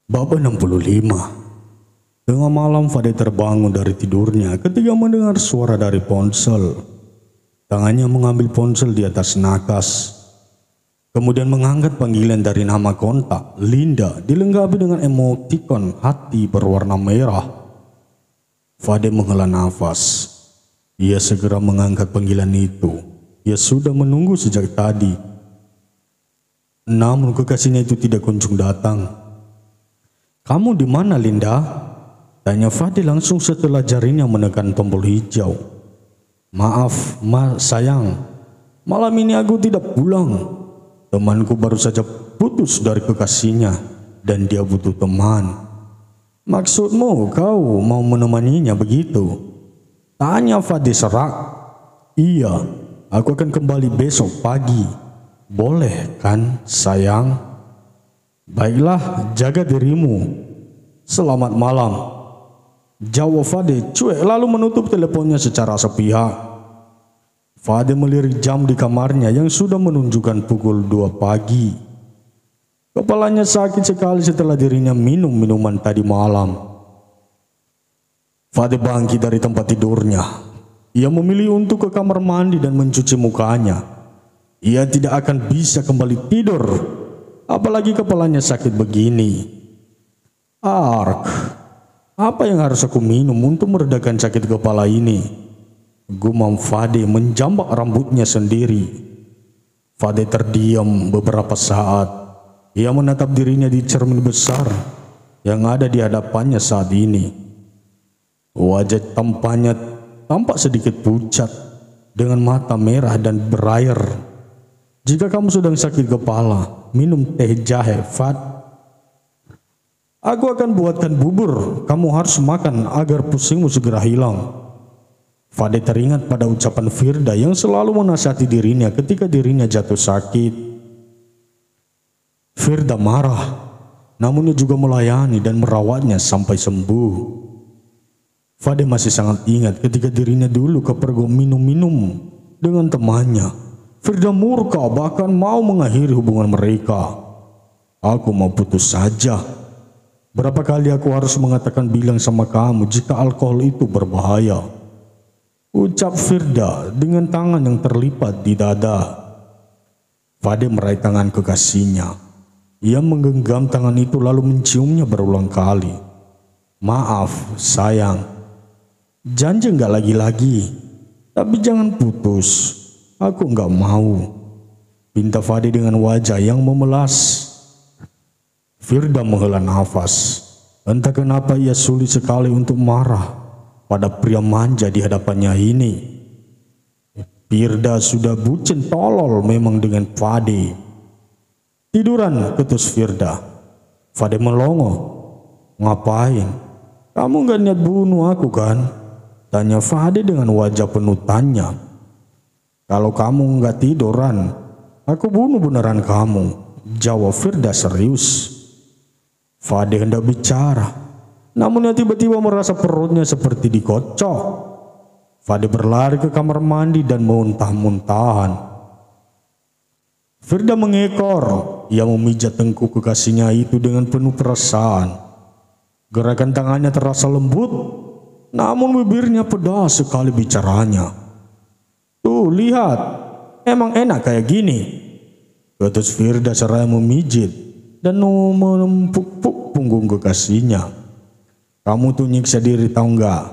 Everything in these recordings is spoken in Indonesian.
Bab 65. Tengah malam Fade terbangun dari tidurnya ketika mendengar suara dari ponsel. Tangannya mengambil ponsel di atas nakas. Kemudian mengangkat panggilan dari nama kontak, Linda, dilengkapi dengan emotikon hati berwarna merah. Fade menghela nafas. Ia segera mengangkat panggilan itu. Ia sudah menunggu sejak tadi. Namun kekasihnya itu tidak kunjung datang. "Kamu di mana, Linda?" tanya Fade langsung setelah jarinya menekan tombol hijau. "Maaf, sayang. Malam ini aku tidak pulang. Temanku baru saja putus dari kekasihnya dan dia butuh teman." "Maksudmu kau mau menemaninya begitu?" tanya Fade serak. "Iya, aku akan kembali besok pagi. Boleh kan, sayang?" "Baiklah, jaga dirimu. Selamat malam," jawab Fade cuek lalu menutup teleponnya secara sepihak. Fade melirik jam di kamarnya yang sudah menunjukkan pukul 2 pagi. Kepalanya sakit sekali setelah dirinya minum minuman tadi malam. Fade bangkit dari tempat tidurnya. Ia memilih untuk ke kamar mandi dan mencuci mukanya. Ia tidak akan bisa kembali tidur, apalagi kepalanya sakit begini. Apa yang harus aku minum untuk meredakan sakit kepala ini?" gumam Fade menjambak rambutnya sendiri. Fade terdiam beberapa saat. Ia menatap dirinya di cermin besar yang ada di hadapannya saat ini. Wajah tampannya tampak sedikit pucat dengan mata merah dan berair. "Jika kamu sedang sakit kepala, minum teh jahe, Fad. Aku akan buatkan bubur. Kamu harus makan agar pusingmu segera hilang." Fade teringat pada ucapan Firda yang selalu menasihati dirinya ketika dirinya jatuh sakit. Firda marah, namun ia juga melayani dan merawatnya sampai sembuh. Fade masih sangat ingat ketika dirinya dulu kepergok minum-minum dengan temannya. Firda murka bahkan mau mengakhiri hubungan mereka. "Aku mau putus saja. Berapa kali aku harus mengatakan bilang sama kamu jika alkohol itu berbahaya?" ucap Firda dengan tangan yang terlipat di dada. Fade meraih tangan kekasihnya. Ia menggenggam tangan itu lalu menciumnya berulang kali. "Maaf, sayang. Janji enggak lagi-lagi. Tapi jangan putus. Aku enggak mau," pinta Fade dengan wajah yang memelas. Firda menghela nafas. Entah kenapa ia sulit sekali untuk marah pada pria manja di hadapannya ini. Firda sudah bucin tolol memang dengan Fade. "Tiduran," ketus Firda. Fade melongo. "Ngapain? Kamu gak niat bunuh aku kan?" tanya Fade dengan wajah penuh tanya. "Kalau kamu gak tiduran, aku bunuh beneran kamu," jawab Firda serius. Fade hendak bicara, namun ia tiba-tiba merasa perutnya seperti dikocok. Fade berlari ke kamar mandi dan muntah-muntahan. Firda mengekor. Ia memijat tengkuk kekasihnya itu dengan penuh perasaan. Gerakan tangannya terasa lembut, namun bibirnya pedas sekali bicaranya. "Tuh, lihat. Emang enak kayak gini," ketus Firda seraya memijit dan menempuk punggung kekasihnya. "Kamu tuh nyiksa diri tahu nggak?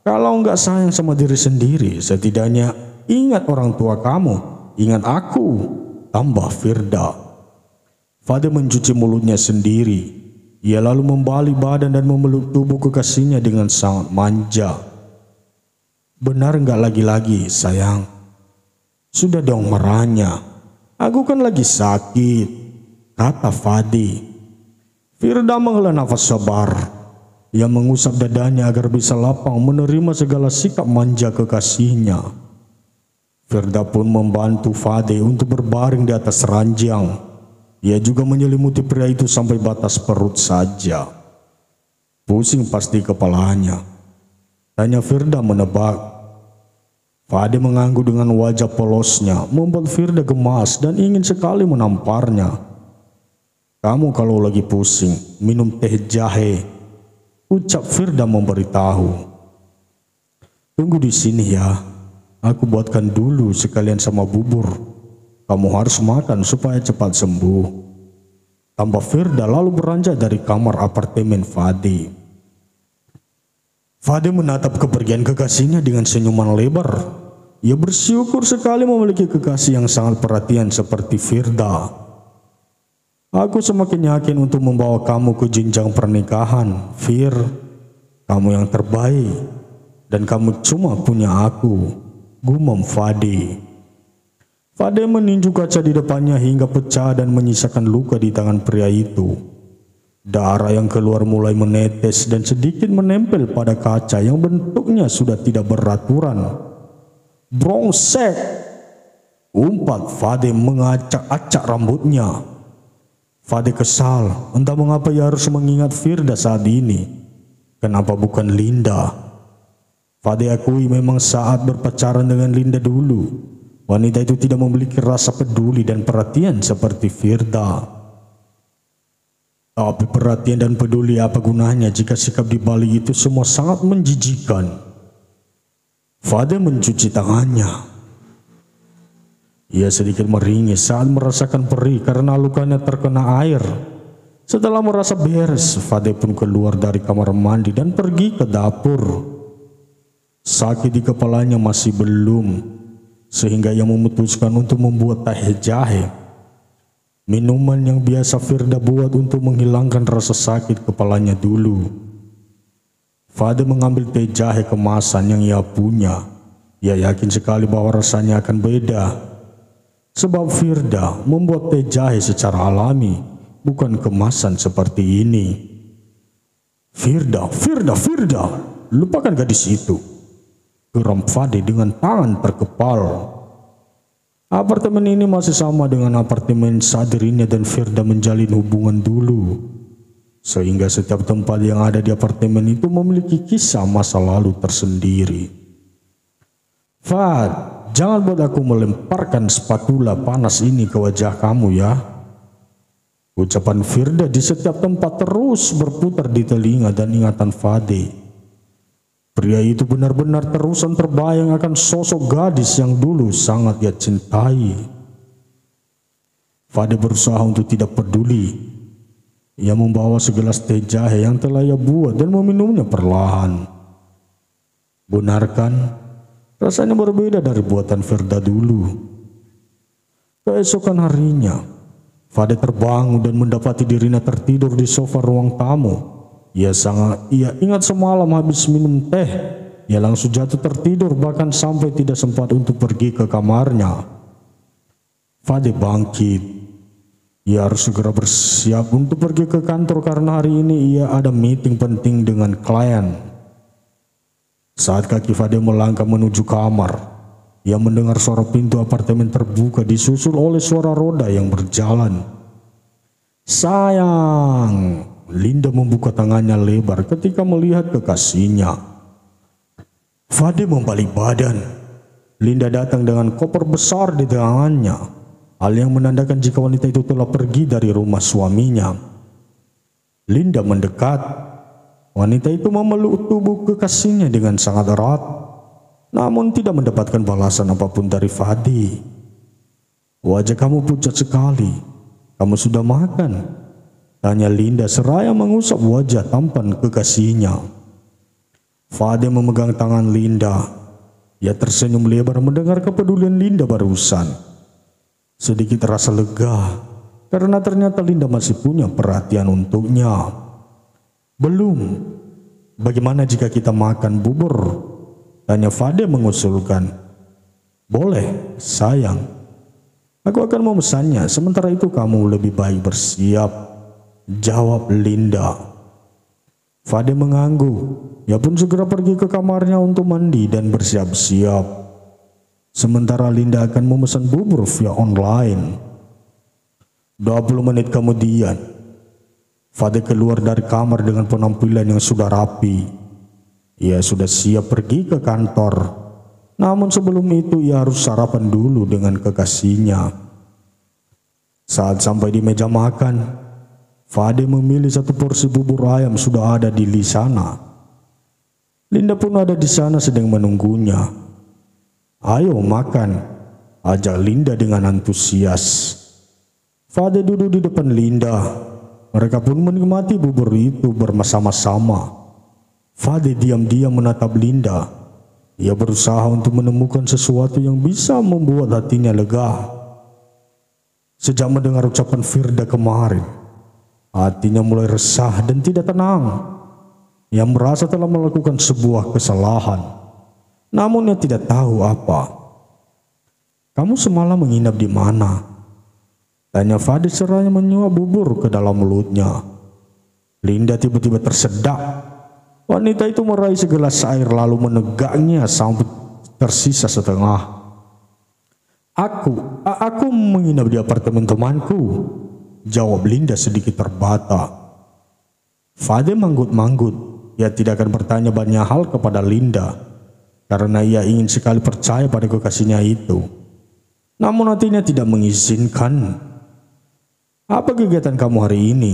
Kalau nggak sayang sama diri sendiri, setidaknya ingat orang tua kamu, ingat aku," tambah Firda. Fade mencuci mulutnya sendiri. Ia lalu membalik badan dan memeluk tubuh kekasihnya dengan sangat manja. "Benar nggak lagi-lagi, sayang? Sudah dong marahnya. Aku kan lagi sakit," kata Fade. Firda menghela nafas sabar. Ia mengusap dadanya agar bisa lapang menerima segala sikap manja kekasihnya. Firda pun membantu Fade untuk berbaring di atas ranjang. Ia juga menyelimuti pria itu sampai batas perut saja. "Pusing pasti kepalanya?" tanya Firda menebak. Fade mengangguk dengan wajah polosnya, membuat Firda gemas dan ingin sekali menamparnya. Kamu kalau lagi pusing, minum teh jahe, ucap Firda memberitahu. Tunggu di sini ya, aku buatkan dulu sekalian sama bubur. Kamu harus makan supaya cepat sembuh. Tambah Firda lalu beranjak dari kamar apartemen Fade. Fade menatap kepergian kekasihnya dengan senyuman lebar. Ia bersyukur sekali memiliki kekasih yang sangat perhatian seperti Firda. Aku semakin yakin untuk membawa kamu ke jenjang pernikahan, Fir. Kamu yang terbaik, dan kamu cuma punya aku, gumam Fade. Fade meninju kaca di depannya hingga pecah dan menyisakan luka di tangan pria itu. Darah yang keluar mulai menetes dan sedikit menempel pada kaca yang bentuknya sudah tidak beraturan. Brongsek! Umpat Fade mengacak-acak rambutnya. Fade kesal, entah mengapa ia harus mengingat Firda saat ini. Kenapa bukan Linda? Fade akui memang saat berpacaran dengan Linda dulu, wanita itu tidak memiliki rasa peduli dan perhatian seperti Firda. Tapi perhatian dan peduli apa gunanya jika sikap di balik itu semua sangat menjijikan? Fade mencuci tangannya. Ia sedikit meringis saat merasakan perih karena lukanya terkena air. Setelah merasa beres, Fade pun keluar dari kamar mandi dan pergi ke dapur. Sakit di kepalanya masih belum, sehingga ia memutuskan untuk membuat teh jahe. Minuman yang biasa Firda buat untuk menghilangkan rasa sakit kepalanya dulu. Fade mengambil teh jahe kemasan yang ia punya. Ia yakin sekali bahwa rasanya akan beda. Sebab Firda membuat teh jahe secara alami, bukan kemasan seperti ini. Firda, lupakan gadis itu, geram Fade dengan tangan terkepal. Apartemen ini masih sama dengan apartemen saat dirinya dan Firda menjalin hubungan dulu. Sehingga setiap tempat yang ada di apartemen itu memiliki kisah masa lalu tersendiri. Fad, jangan buat aku melemparkan spatula panas ini ke wajah kamu ya. Ucapan Firda di setiap tempat terus berputar di telinga dan ingatan Fade. Pria itu benar-benar terusan terbayang akan sosok gadis yang dulu sangat ia cintai. Fade berusaha untuk tidak peduli. Ia membawa segelas teh jahe yang telah ia buat dan meminumnya perlahan. Benarkan, rasanya berbeda dari buatan Firda dulu. Keesokan harinya, Fade terbangun dan mendapati dirinya tertidur di sofa ruang tamu. Ia ingat semalam habis minum teh, ia langsung jatuh tertidur bahkan sampai tidak sempat untuk pergi ke kamarnya. Fade bangkit. Ia harus segera bersiap untuk pergi ke kantor karena hari ini ia ada meeting penting dengan klien. Saat kaki Fade melangkah menuju kamar, ia mendengar suara pintu apartemen terbuka disusul oleh suara roda yang berjalan. Sayang, Linda membuka tangannya lebar ketika melihat kekasihnya. Fade membalik badan. Linda datang dengan koper besar di tangannya, hal yang menandakan jika wanita itu telah pergi dari rumah suaminya. Linda mendekat. Wanita itu memeluk tubuh kekasihnya dengan sangat erat, namun tidak mendapatkan balasan apapun dari Fade. Wajah kamu pucat sekali. Kamu sudah makan? Tanya Linda seraya mengusap wajah tampan kekasihnya. Fade memegang tangan Linda. Ia tersenyum lebar mendengar kepedulian Linda barusan. Sedikit rasa lega karena ternyata Linda masih punya perhatian untuknya. Belum. Bagaimana jika kita makan bubur? Tanya Fade mengusulkan. Boleh, sayang. Aku akan memesannya, sementara itu kamu lebih baik bersiap, jawab Linda. Fade mengangguk. Ia pun segera pergi ke kamarnya untuk mandi dan bersiap-siap. Sementara Linda akan memesan bubur via online. 20 menit kemudian, Fade keluar dari kamar dengan penampilan yang sudah rapi. Ia sudah siap pergi ke kantor. Namun sebelum itu ia harus sarapan dulu dengan kekasihnya. Saat sampai di meja makan, Fade memilih satu porsi bubur ayam sudah ada di sana. Linda pun ada di sana sedang menunggunya. "Ayo makan," ajak Linda dengan antusias. Fade duduk di depan Linda. Mereka pun menikmati bubur itu bersama-sama. Fade diam-diam menatap Linda. Ia berusaha untuk menemukan sesuatu yang bisa membuat hatinya lega. Sejak mendengar ucapan Firda kemarin, hatinya mulai resah dan tidak tenang. Ia merasa telah melakukan sebuah kesalahan, namun ia tidak tahu apa. "Kamu semalam menginap di mana?" tanya Fade seraya menyuap bubur ke dalam mulutnya. Linda tiba-tiba tersedak. Wanita itu meraih segelas air lalu menegaknya sampai tersisa setengah. Aku menginap di apartemen temanku," jawab Linda sedikit terbata. Fade manggut-manggut. Ia tidak akan bertanya banyak hal kepada Linda karena ia ingin sekali percaya pada kekasihnya itu. Namun hatinya tidak mengizinkan. "Apa kegiatan kamu hari ini?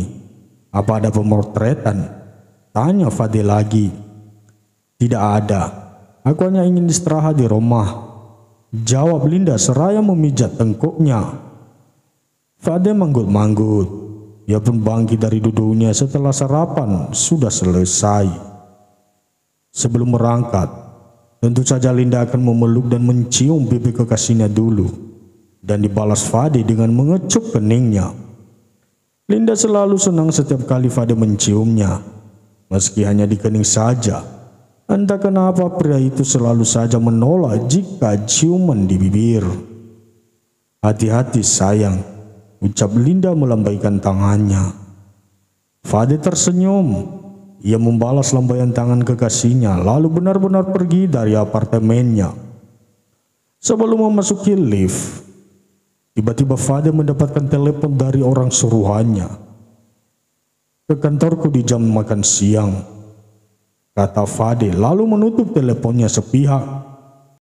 Apa ada pemotretan?" tanya Fade lagi. "Tidak ada. Aku hanya ingin istirahat di rumah," jawab Linda seraya memijat tengkuknya. Fade manggut-manggut. Ia pun bangkit dari duduknya setelah sarapan sudah selesai. Sebelum berangkat, tentu saja Linda akan memeluk dan mencium pipi kekasihnya dulu, dan dibalas Fade dengan mengecup keningnya. Linda selalu senang setiap kali Fade menciumnya, meski hanya di kening saja. Entah kenapa pria itu selalu saja menolak jika ciuman di bibir. "Hati-hati sayang," ucap Linda melambaikan tangannya. Fade tersenyum. Ia membalas lambaian tangan kekasihnya lalu benar-benar pergi dari apartemennya. Sebelum memasuki lift, tiba-tiba Fade mendapatkan telepon dari orang suruhannya. "Ke kantorku di jam makan siang," kata Fade lalu menutup teleponnya sepihak.